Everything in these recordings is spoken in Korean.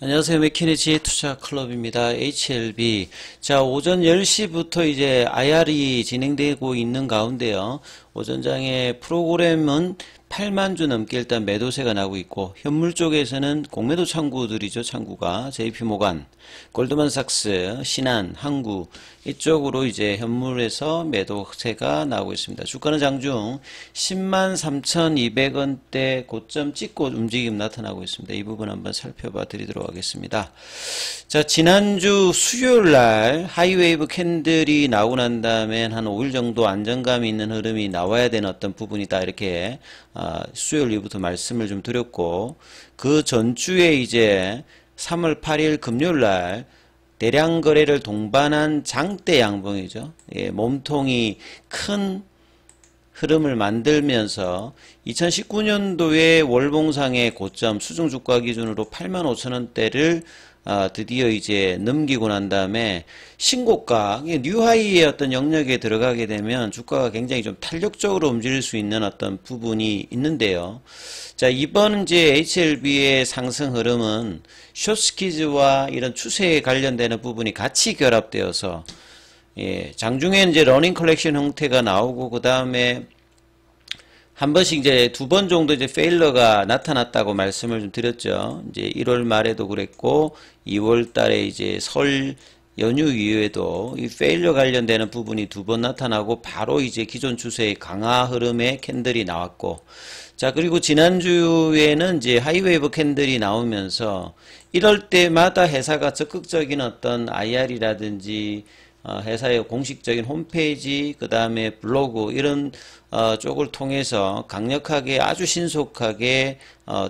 안녕하세요. 맥키니지 투자클럽입니다. HLB. 자, 오전 10시부터 이제 IR이 진행되고 있는 가운데요. 오전장의 프로그램은 8만 주 넘게 일단 매도세가 나고 있고, 현물 쪽에서는 공매도 창구들이죠. 창구가 JP모간, 골드만삭스, 신한, 항구 이쪽으로 이제 현물에서 매도세가 나오고 있습니다. 주가는 장중 10만 3,200원대 고점 찍고 움직임 나타나고 있습니다. 이 부분 한번 살펴봐 드리도록 하겠습니다. 자, 지난주 수요일 날 하이웨이브 캔들이 나오고 난 다음에 한 5일 정도 안정감이 있는 흐름이 나와야 되는 어떤 부분이다. 이렇게 수요일 이후부터 말씀을 좀 드렸고, 그 전주에 이제 3월 8일 금요일 날 대량 거래를 동반한 장대 양봉이죠. 예, 몸통이 큰 흐름을 만들면서 2019년도에 월봉상의 고점 수중주가 기준으로 85,000원대를 드디어 이제 넘기고 난 다음에 신고가 뉴하이의 어떤 영역에 들어가게 되면 주가가 굉장히 좀 탄력적으로 움직일 수 있는 어떤 부분이 있는데요. 자, 이번 이제 HLB의 상승 흐름은 숏스키즈와 이런 추세에 관련되는 부분이 같이 결합되어서, 예, 장중에 이제 러닝 컬렉션 형태가 나오고, 그 다음에 한 번씩 이제 두 번 정도 이제 페일러가 나타났다고 말씀을 좀 드렸죠. 이제 1월 말에도 그랬고, 2월 달에 이제 설 연휴 이후에도 이 페일러 관련되는 부분이 두 번 나타나고, 바로 이제 기존 추세의 강화 흐름의 캔들이 나왔고, 자, 그리고 지난주에는 이제 하이웨이브 캔들이 나오면서 이럴 때마다 회사가 적극적인 어떤 IR이라든지 회사의 공식적인 홈페이지, 그 다음에 블로그 이런 쪽을 통해서 강력하게 아주 신속하게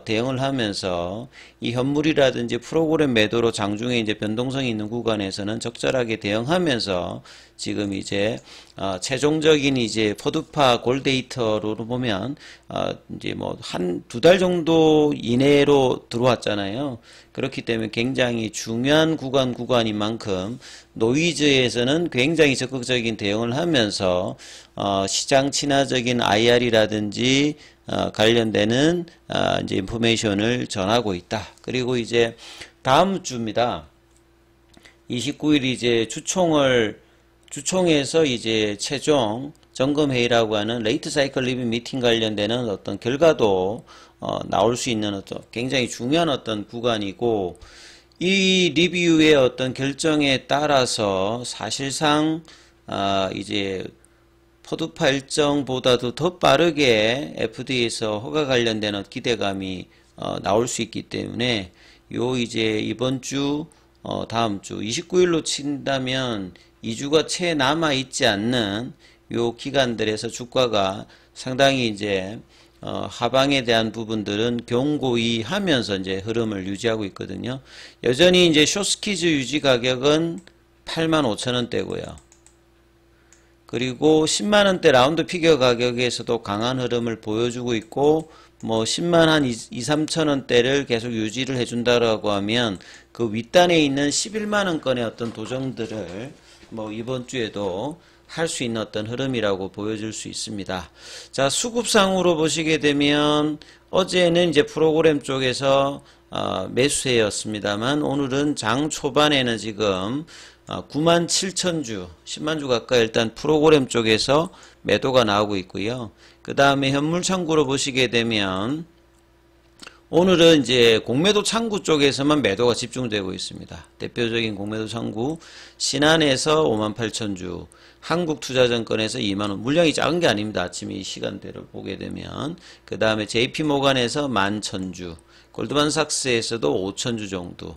대응을 하면서 이 현물이라든지 프로그램 매도로 장중에 이제 변동성이 있는 구간에서는 적절하게 대응하면서 지금 이제 최종적인 이제 포드파 골데이터로 보면 이제 뭐 한 두 달 정도 이내로 들어왔잖아요. 그렇기 때문에 굉장히 중요한 구간인 만큼 노이즈에서는 굉장히 적극적인 대응을 하면서 시장 친화적인 IR이라든지 관련되는 이제 인포메이션을 전하고 있다. 그리고 이제 다음 주입니다. 29일 이제 주총에서 이제 최종 점검회의라고 하는 레이트 사이클 리뷰 미팅 관련되는 어떤 결과도 나올 수 있는 어떤 굉장히 중요한 어떤 구간이고, 이 리뷰의 어떤 결정에 따라서 사실상 이제 포드파 일정보다도 더 빠르게 FDA에서 허가 관련되는 기대감이 나올 수 있기 때문에 요 이제 이번 주 다음 주 29일로 친다면 2주가 채 남아 있지 않는 요 기간들에서 주가가 상당히 이제 하방에 대한 부분들은 견고히 하면서 이제 흐름을 유지하고 있거든요. 여전히 이제 숏스키즈 유지 가격은 85,000원대고요. 그리고 10만원대 라운드 피겨 가격에서도 강한 흐름을 보여주고 있고, 뭐 10만 한 2, 3천원대를 계속 유지를 해준다라고 하면 그 윗단에 있는 11만원권의 어떤 도정들을 뭐 이번 주에도 할 수 있는 어떤 흐름이라고 보여줄 수 있습니다. 자, 수급상으로 보시게 되면 어제는 이제 프로그램 쪽에서 매수세였습니다만, 오늘은 장 초반에는 지금 97,000주, 10만 주 가까이 일단 프로그램 쪽에서 매도가 나오고 있고요. 그 다음에 현물 창구로 보시게 되면 오늘은 이제 공매도 창구 쪽에서만 매도가 집중되고 있습니다. 대표적인 공매도 창구 신한에서 58,000주, 한국투자증권에서 2만원, 물량이 작은 게 아닙니다. 아침 이 시간대를 보게 되면. 그 다음에 JP모간에서 11,000주, 골드만삭스에서도 5,000주 정도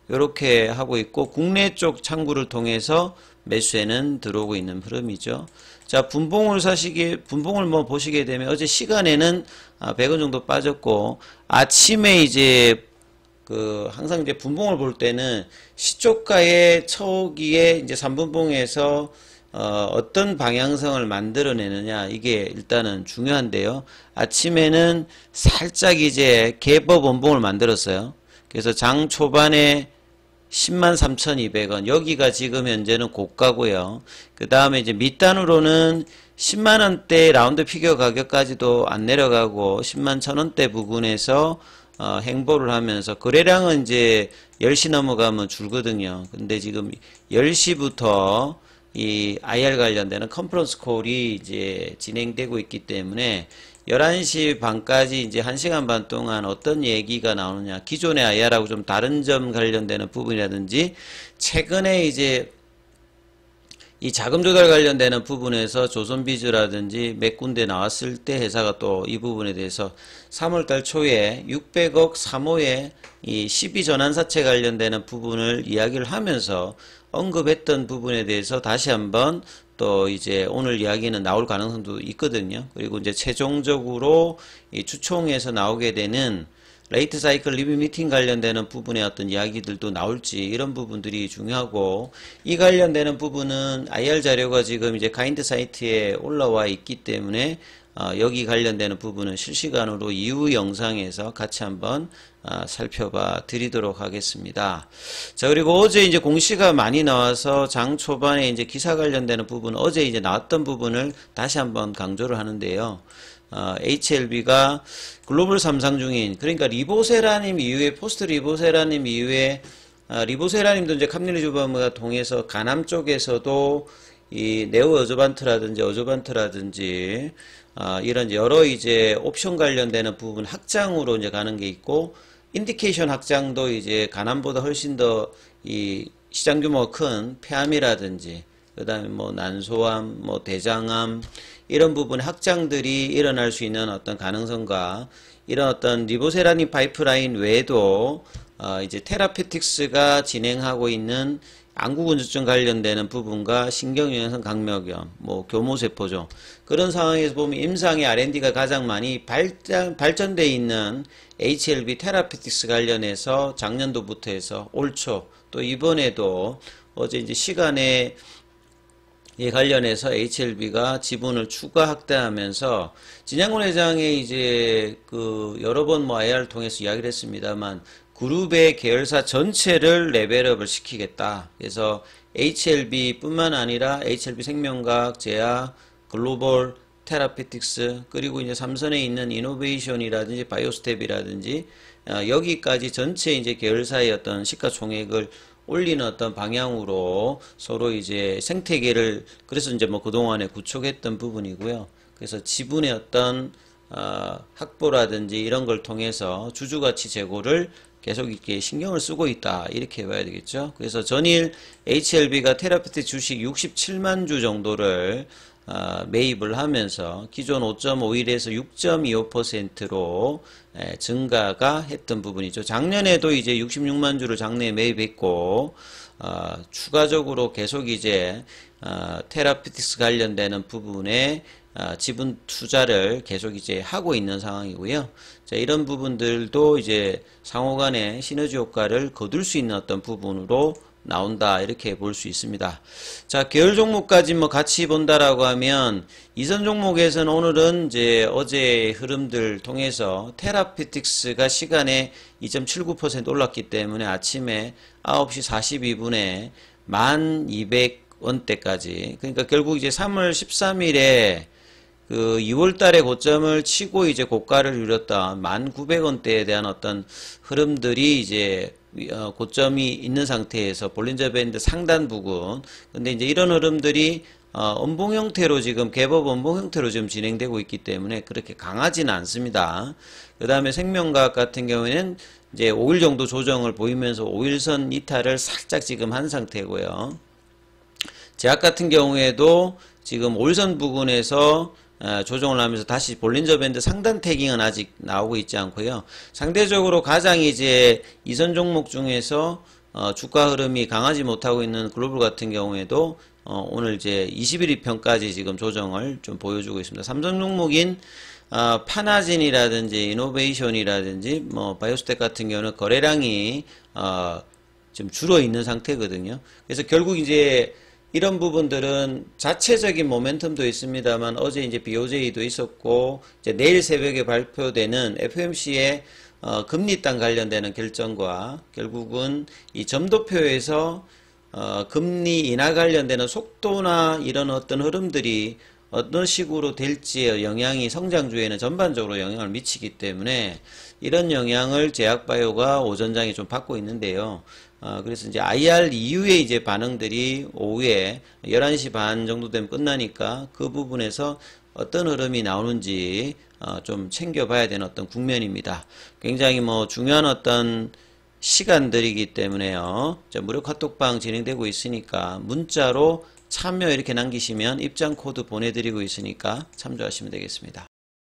이렇게 하고 있고, 국내 쪽 창구를 통해서 매수에는 들어오고 있는 흐름이죠. 자, 분봉을 뭐 보시게 되면 어제 시간에는 100원 정도 빠졌고, 아침에 이제 항상 이제 분봉을 볼 때는 시초가의 초기에 이제 3분봉에서 어떤 방향성을 만들어내느냐, 이게 일단은 중요한데요. 아침에는 살짝 이제 갭업 원봉을 만들었어요. 그래서 장 초반에 103,200원, 여기가 지금 현재는 고가고요. 그 다음에 이제 밑단으로는 10만원대 라운드 피겨 가격까지도 안 내려가고 101,000원대 부근에서 행보를 하면서 거래량은 이제 10시 넘어가면 줄거든요. 근데 지금 10시부터 이 IR 관련되는 컨퍼런스 콜이 이제 진행되고 있기 때문에 11시 반까지 이제 1시간 반 동안 어떤 얘기가 나오느냐, 기존의 IR하고 좀 다른 점 관련되는 부분이라든지 최근에 이제 이 자금 조달 관련되는 부분에서 조선비즈라든지 몇 군데 나왔을 때 회사가 또 이 부분에 대해서 3월달 초에 600억 3호에 이 12전환사채 관련되는 부분을 이야기를 하면서 언급했던 부분에 대해서 다시 한번 또 이제 오늘 이야기는 나올 가능성도 있거든요. 그리고 이제 최종적으로 이 주총에서 나오게 되는 레이트 사이클 리뷰 미팅 관련되는 부분의 어떤 이야기들도 나올지 이런 부분들이 중요하고, 이 관련되는 부분은 IR 자료가 지금 이제 가이드 사이트에 올라와 있기 때문에 여기 관련되는 부분은 실시간으로 이후 영상에서 같이 한번 살펴봐 드리도록 하겠습니다. 자, 그리고 어제 이제 공시가 많이 나와서 장 초반에 이제 기사 관련되는 부분, 어제 이제 나왔던 부분을 다시 한번 강조를 하는데요. HLB가 글로벌 3상 중인, 그러니까 리보세라님 이후에, 포스트 리보세라님 이후에, 리보세라님도 이제 캄릴리주범과 통해서 가남 쪽에서도 이 네오 어조반트라든지 이런 여러 이제 옵션 관련되는 부분 확장으로 이제 가는 게 있고, 인디케이션 확장도 이제 가남보다 훨씬 더 이 시장 규모가 큰 폐암이라든지, 그 다음에 뭐 난소암, 뭐 대장암, 이런 부분의 확장들이 일어날 수 있는 어떤 가능성과, 이런 어떤 리보세라닌 파이프라인 외에도 이제 테라피틱스가 진행하고 있는 안구건조증 관련되는 부분과 신경영양성 강력염, 뭐 교모세포죠. 그런 상황에서 보면 임상의 R&D가 가장 많이 발전되어 있는 HLB 테라피틱스 관련해서 작년도부터 해서 올 초, 또 이번에도 어제 이제 시간에 이 관련해서 HLB가 지분을 추가 확대하면서, 진양곤 회장이 이제 그 여러 번 뭐 IR을 통해서 이야기를 했습니다만, 그룹의 계열사 전체를 레벨업을 시키겠다. 그래서 HLB 뿐만 아니라 HLB 생명과학, 제야, 글로벌, 테라피틱스, 그리고 이제 삼선에 있는 이노베이션이라든지 바이오스텝이라든지 여기까지 전체 이제 계열사의 어떤 시가총액을 올리는 어떤 방향으로 서로 이제 생태계를, 그래서 이제 뭐 그동안에 구축했던 부분이고요. 그래서 지분의 어떤 확보라든지 이런 걸 통해서 주주가치 제고를 계속 이렇게 신경을 쓰고 있다, 이렇게 봐야 되겠죠. 그래서 전일 HLB가 테라피틱 주식 67만 주 정도를 매입을 하면서 기존 5.51에서 6.25%로 증가가 했던 부분이죠. 작년에도 이제 66만 주를 장내에 매입했고, 추가적으로 계속 이제 테라피틱스 관련되는 부분에 지분 투자를 계속 이제 하고 있는 상황이고요. 자, 이런 부분들도 이제 상호간의 시너지 효과를 거둘 수 있는 어떤 부분으로 나온다, 이렇게 볼 수 있습니다. 자, 계열 종목까지 뭐 같이 본다라고 하면, 이선 종목에서는 오늘은 이제 어제 흐름들 통해서 테라피틱스가 시간에 2.79% 올랐기 때문에 아침에 9시 42분에 1200원대까지, 그러니까 결국 이제 3월 13일에 그 2월 달에 고점을 치고 이제 고가를 누렸다 1900원대에 대한 어떤 흐름들이 이제 고점이 있는 상태에서 볼린저 밴드 상단 부근, 근데 이제 이런 흐름들이 음봉 형태로 지금 갭업 음봉 형태로 지금 진행되고 있기 때문에 그렇게 강하지는 않습니다. 그 다음에 생명과학 같은 경우에는 이제 5일 정도 조정을 보이면서 5일선 이탈을 살짝 지금 한 상태고요. 제약 같은 경우에도 지금 5일선 부근에서 조정을 하면서 다시 볼린저 밴드 상단 태깅은 아직 나오고 있지 않고요. 상대적으로 가장 이제 이선 종목 중에서 주가 흐름이 강하지 못하고 있는 글로벌 같은 경우에도 오늘 이제 21일 편까지 지금 조정을 좀 보여주고 있습니다. 삼성 종목인 파나진이라든지 이노베이션이라든지 뭐 바이오스텍 같은 경우는 거래량이 좀 줄어 있는 상태거든요. 그래서 결국 이제 이런 부분들은 자체적인 모멘텀도 있습니다만, 어제 이제 BOJ도 있었고, 이제 내일 새벽에 발표되는 FOMC의 금리당 관련되는 결정과 결국은 이 점도표에서 금리 인하 관련되는 속도나 이런 어떤 흐름들이 어떤 식으로 될지의 영향이 성장주에는 전반적으로 영향을 미치기 때문에 이런 영향을 제약바이오가 오전장에 좀 받고 있는데요. 그래서 이제 IR 이후에 이제 반응들이 오후에 11시 반 정도 되면 끝나니까 그 부분에서 어떤 흐름이 나오는지 좀 챙겨봐야 되는 어떤 국면입니다. 굉장히 뭐 중요한 어떤 시간들이기 때문에요. 무료 카톡방 진행되고 있으니까 문자로 참여 이렇게 남기시면 입장 코드 보내드리고 있으니까 참조하시면 되겠습니다.